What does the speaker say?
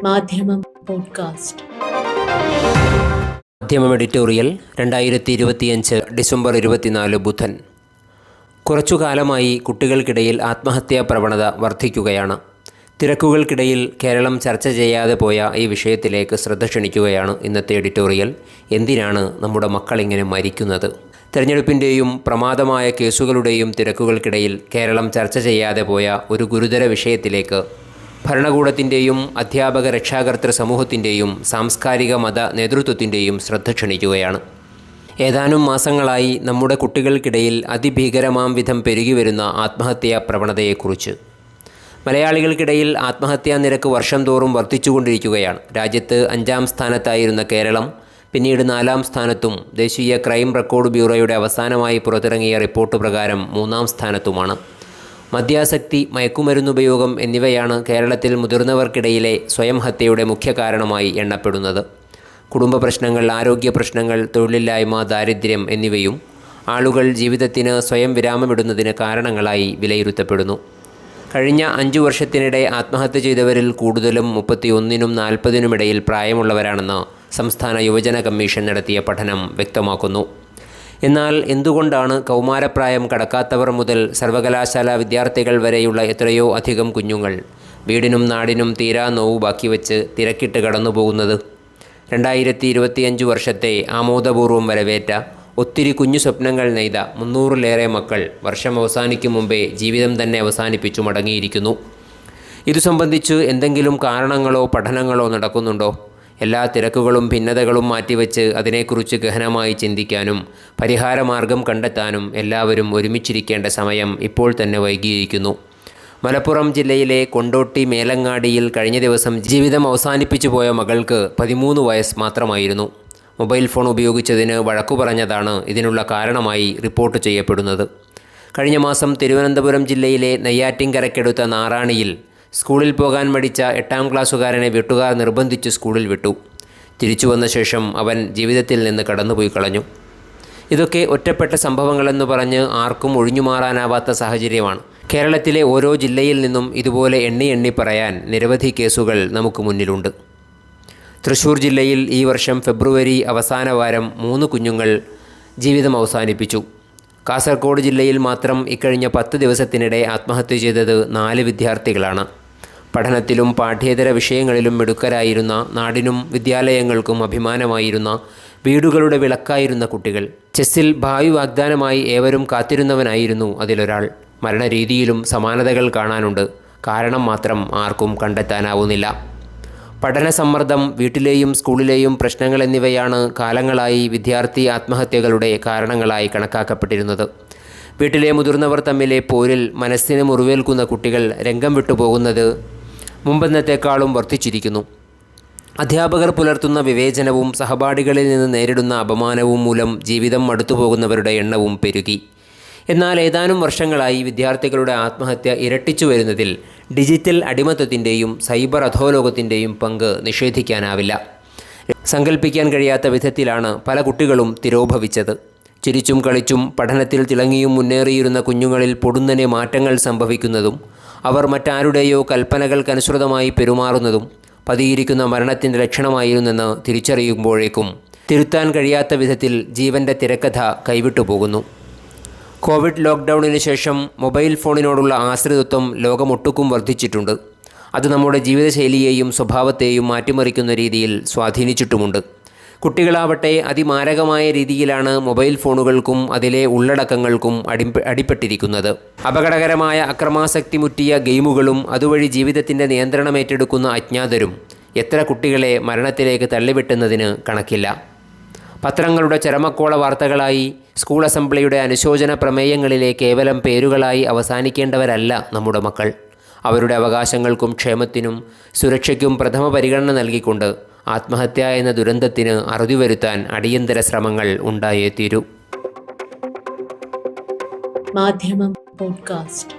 മാധ്യമം പോഡ്കാസ്റ്റ്. മാധ്യമം editorial 2025 December 24 ബുധൻ. കുറച്ചു കാലമായി കുട്ടികൾക്കിടയിൽ ആത്മഹത്യാ പ്രവണത വർദ്ധിക്കുകയാണ്. തിരക്കുകൾക്കിടയിൽ കേരളം ചർച്ച ചെയ്യാതെ പോയ ഈ വിഷയത്തിലേക്ക് ശ്രദ്ധ ക്ഷണിക്കുകയാണ് ഇന്നത്തെ എഡിറ്റോറിയൽ. എന്തിനാണ് നമ്മുടെ മക്കളിങ്ങനെ മരിക്കുന്നത്? തെരഞ്ഞെടുപ്പിൻ്റെയും പ്രമാദമായ കേസുകളുടെയും തിരക്കുകൾക്കിടയിൽ കേരളം ചർച്ച ചെയ്യാതെ പോയ ഒരു ഗുരുതര വിഷയത്തിലേക്ക് ഭരണകൂടത്തിൻ്റെയും അധ്യാപക രക്ഷാകർതൃ സമൂഹത്തിൻ്റെയും സാംസ്കാരിക മത നേതൃത്വത്തിൻ്റെയും ശ്രദ്ധ ക്ഷണിക്കുകയാണ്. ഏതാനും മാസങ്ങളായി നമ്മുടെ കുട്ടികൾക്കിടയിൽ അതിഭീകരമാം വിധം പെരുകിവരുന്ന ആത്മഹത്യാ പ്രവണതയെക്കുറിച്ച്. മലയാളികൾക്കിടയിൽ ആത്മഹത്യാ നിരക്ക് വർഷം തോറും വർദ്ധിച്ചുകൊണ്ടിരിക്കുകയാണ്. രാജ്യത്ത് 5ാം സ്ഥാനത്തായിരുന്ന കേരളം പിന്നീട് 4ാം സ്ഥാനത്തും ദേശീയ ക്രൈം റെക്കോർഡ് ബ്യൂറോയുടെ അവസാനമായി പുറത്തിറങ്ങിയ റിപ്പോർട്ട് പ്രകാരം 3ാം സ്ഥാനത്തുമാണ്. മദ്യാസക്തി, മയക്കുമരുന്നുപയോഗം എന്നിവയാണ് കേരളത്തിൽ മുതിർന്നവർക്കിടയിലെ സ്വയം ഹത്യയുടെ മുഖ്യ കാരണമായി എണ്ണപ്പെടുന്നത്. കുടുംബ പ്രശ്നങ്ങൾ, ആരോഗ്യ പ്രശ്നങ്ങൾ, തൊഴിലില്ലായ്മ, ദാരിദ്ര്യം എന്നിവയും ആളുകൾ ജീവിതത്തിന് സ്വയം വിരാമമിടുന്നതിന് കാരണങ്ങളായി വിലയിരുത്തപ്പെടുന്നു. കഴിഞ്ഞ 5 വർഷത്തിനിടെ ആത്മഹത്യ ചെയ്തവരിൽ കൂടുതലും 31നും 40നും ഇടയിൽ പ്രായമുള്ളവരാണെന്ന് സംസ്ഥാന യുവജന കമ്മീഷൻ നടത്തിയ പഠനം വ്യക്തമാക്കുന്നു. എന്നാൽ എന്തുകൊണ്ടാണ് കൗമാരപ്രായം കടക്കാത്തവർ മുതൽ സർവകലാശാല വിദ്യാർത്ഥികൾ വരെയുള്ള എത്രയോ അധികം കുഞ്ഞുങ്ങൾ വീടിനും നാടിനും തീരാ നോവ് ബാക്കിവെച്ച് തിരക്കിട്ട് കടന്നുപോകുന്നത്? 2025 വർഷത്തെ ആമോദപൂർവ്വം വരവേറ്റ, ഒത്തിരി കുഞ്ഞു സ്വപ്നങ്ങൾ നെയ്ത 300-ലേറെ മക്കൾ വർഷം അവസാനിക്കും മുമ്പേ ജീവിതം തന്നെ അവസാനിപ്പിച്ചു മടങ്ങിയിരിക്കുന്നു. ഇതു സംബന്ധിച്ച് എന്തെങ്കിലും കാരണങ്ങളോ പഠനങ്ങളോ നടക്കുന്നുണ്ടോ? എല്ലാ തിരക്കുകളും ഭിന്നതകളും മാറ്റിവെച്ച് അതിനെക്കുറിച്ച് ഗഹനമായി ചിന്തിക്കാനും പരിഹാരമാർഗം കണ്ടെത്താനും എല്ലാവരും ഒരുമിച്ചിരിക്കേണ്ട സമയം ഇപ്പോൾ തന്നെ വൈകിയിരിക്കുന്നു. മലപ്പുറം ജില്ലയിലെ കൊണ്ടോട്ടി മേലങ്ങാടിയിൽ കഴിഞ്ഞ ദിവസം ജീവിതം അവസാനിപ്പിച്ചു പോയ മകൾക്ക് 13 വയസ്സ് മാത്രമായിരുന്നു. മൊബൈൽ ഫോൺ ഉപയോഗിച്ചതിന് വഴക്കു പറഞ്ഞതാണ് ഇതിനുള്ള കാരണമായി റിപ്പോർട്ട് ചെയ്യപ്പെടുന്നത്. കഴിഞ്ഞ മാസം തിരുവനന്തപുരം ജില്ലയിലെ നെയ്യാറ്റിൻകരയ്ക്കടുത്ത നാറാണിയിൽ സ്കൂളിൽ പോകാൻ മടിച്ച 8ാം ക്ലാസ്സുകാരനെ വീട്ടുകാർ നിർബന്ധിച്ച് സ്കൂളിൽ വിട്ടു. തിരിച്ചു വന്ന ശേഷം അവൻ ജീവിതത്തിൽ നിന്ന് കടന്നുപോയി കളഞ്ഞു. ഇതൊക്കെ ഒറ്റപ്പെട്ട സംഭവങ്ങളെന്ന് പറഞ്ഞ് ആർക്കും ഒഴിഞ്ഞുമാറാനാവാത്ത സാഹചര്യമാണ്. കേരളത്തിലെ ഓരോ ജില്ലയിൽ നിന്നും ഇതുപോലെ എണ്ണി പറയാൻ നിരവധി കേസുകൾ നമുക്ക് മുന്നിലുണ്ട്. തൃശ്ശൂർ ജില്ലയിൽ ഈ വർഷം ഫെബ്രുവരി അവസാന വാരം 3 കുഞ്ഞുങ്ങൾ ജീവിതം അവസാനിപ്പിച്ചു. കാസർഗോഡ് ജില്ലയിൽ മാത്രം ഇക്കഴിഞ്ഞ 10 ദിവസത്തിനിടെ ആത്മഹത്യ ചെയ്തത് 4 വിദ്യാർത്ഥികളാണ്. പഠനത്തിലും പാഠ്യേതര വിഷയങ്ങളിലും മിടുക്കരായിരുന്ന, നാടിനും വിദ്യാലയങ്ങൾക്കും അഭിമാനമായിരുന്ന, വീടുകളുടെ വിളക്കായിരുന്ന കുട്ടികൾ. ചെസ്സിൽ ഭാവി വാഗ്ദാനമായി ഏവരും കാത്തിരുന്നവനായിരുന്നു അതിലൊരാൾ. മരണരീതിയിലും സമാനതകൾ കാണാനുണ്ട്. കാരണം മാത്രം ആർക്കും കണ്ടെത്താനാവുന്നില്ല. പഠനസമ്മർദ്ദം, വീട്ടിലെയും സ്കൂളിലെയും പ്രശ്നങ്ങൾ എന്നിവയാണ് കാലങ്ങളായി വിദ്യാർത്ഥി ആത്മഹത്യകളുടെ കാരണങ്ങളായി കണക്കാക്കപ്പെട്ടിരുന്നത്. വീട്ടിലെ മുതിർന്നവർ തമ്മിലെ പോരിൽ മനസ്സിന് മുറിവേൽക്കുന്ന കുട്ടികൾ രംഗം വിട്ടുപോകുന്നത് മുമ്പെന്നത്തേക്കാളും വർദ്ധിച്ചിരിക്കുന്നു. അധ്യാപകർ പുലർത്തുന്ന വിവേചനവും സഹപാഠികളിൽ നിന്ന് നേരിടുന്ന അപമാനവും മൂലം ജീവിതം മടുത്തുപോകുന്നവരുടെ എണ്ണവും പെരുകി. എന്നാൽ ഏതാനും വർഷങ്ങളായി വിദ്യാർത്ഥികളുടെ ആത്മഹത്യ ഇരട്ടിച്ചു വരുന്നതിൽ ഡിജിറ്റൽ അടിമത്തത്തിൻ്റെയും സൈബർ അധോലോകത്തിൻ്റെയും പങ്ക് നിഷേധിക്കാനാവില്ല. സങ്കല്പിക്കാൻ കഴിയാത്ത വിധത്തിലാണ് പല കുട്ടികളും തിരോഭവിച്ചത്. ചിരിച്ചും കളിച്ചും പഠനത്തിൽ തിളങ്ങിയും മുന്നേറിയിരുന്ന കുഞ്ഞുങ്ങളിൽ പൊടുന്നനെ മാറ്റങ്ങൾ സംഭവിക്കുന്നതും അവർ മറ്റാരുടെയോ കൽപ്പനകൾക്കനുസൃതമായി പെരുമാറുന്നതും പതിയിരിക്കുന്ന മരണത്തിൻ്റെ ലക്ഷണമായിരുന്നെന്ന് തിരിച്ചറിയുമ്പോഴേക്കും തിരുത്താൻ കഴിയാത്ത വിധത്തിൽ ജീവൻ്റെ തിരക്കഥ കൈവിട്ടു പോകുന്നു. കോവിഡ് ലോക്ക്ഡൗണിന് ശേഷം മൊബൈൽ ഫോണിനോടുള്ള ആശ്രിതത്വം ലോകമൊട്ടുക്കും വർദ്ധിച്ചിട്ടുണ്ട്. അത് നമ്മുടെ ജീവിതശൈലിയെയും സ്വഭാവത്തെയും മാറ്റിമറിക്കുന്ന രീതിയിൽ സ്വാധീനിച്ചിട്ടുമുണ്ട്. കുട്ടികളാവട്ടെ അതിമാരകമായ രീതിയിലാണ് മൊബൈൽ ഫോണുകൾക്കും അതിലെ ഉള്ളടക്കങ്ങൾക്കും അടിപ്പെട്ടിരിക്കുന്നത്. അപകടകരമായ അക്രമാസക്തി മുറ്റിയ ഗെയിമുകളും അതുവഴി ജീവിതത്തിൻ്റെ നിയന്ത്രണമേറ്റെടുക്കുന്ന അജ്ഞാതരും എത്ര കുട്ടികളെ മരണത്തിലേക്ക് തള്ളിവിട്ടുന്നതിന് കണക്കില്ല. പത്രങ്ങളുടെ ചരമക്കോള വാർത്തകളായി, സ്കൂൾ അസംബ്ലിയുടെ അനുശോചന പ്രമേയങ്ങളിലെ കേവലം പേരുകളായി അവസാനിക്കേണ്ടവരല്ല നമ്മുടെ മക്കൾ. അവരുടെ അവകാശങ്ങൾക്കും ക്ഷേമത്തിനും സുരക്ഷയ്ക്കും പ്രഥമ പരിഗണന നൽകിക്കൊണ്ട് ആത്മഹത്യ എന്ന ദുരന്തത്തിന് അറുതി വരുത്താൻ അടിയന്തര ശ്രമങ്ങൾ ഉണ്ടായേ തീരൂ. മാധ്യമം പോഡ്കാസ്റ്റ്.